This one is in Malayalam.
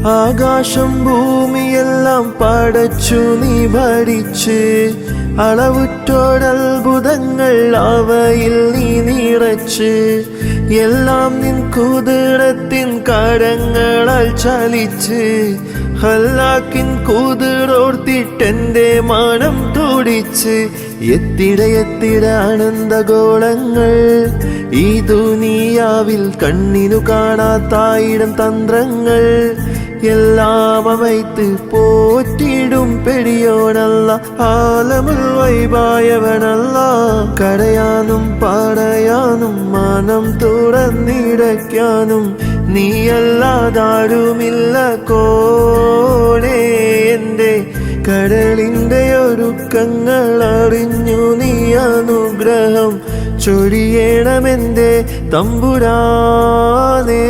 ആകാശം ഭൂമിയെല്ലാം പടച്ചു നീ ഭരിച്ച്, അളവുറ്റോടത്ഭുതങ്ങൾ അവയിൽ നീ നിറച്ച്, എല്ലാം നിൻ കുതിരത്തിൻ കരങ്ങളാൽ ചലിച്ച്, ഹല്ലാക്കിൻ കുതിരോർത്തിട്ടെന്റെ മനം തുടിച്ച്. എത്തിട ആനന്ദഗോളങ്ങൾ ഈ ദുനിയാവിൽ കണ്ണിനു കാണാത്തായിരം തന്ത്രങ്ങൾ, എല്ലാം വൈത്ത് പോറ്റിടും പെരിയോനല്ല, ആലമുൽ വൈബായവനല്ല. കരയാനും പറയാനും മനം തുറന്നിടയ്ക്കാനും നീയല്ലാതാരുമില്ല കോണേ. എന്റെ കടലിന്റെ ഒരുക്കങ്ങൾ അറിഞ്ഞു നീ അനുഗ്രഹം ചൊരിയണമെന്റെ തമ്പുരാനേ.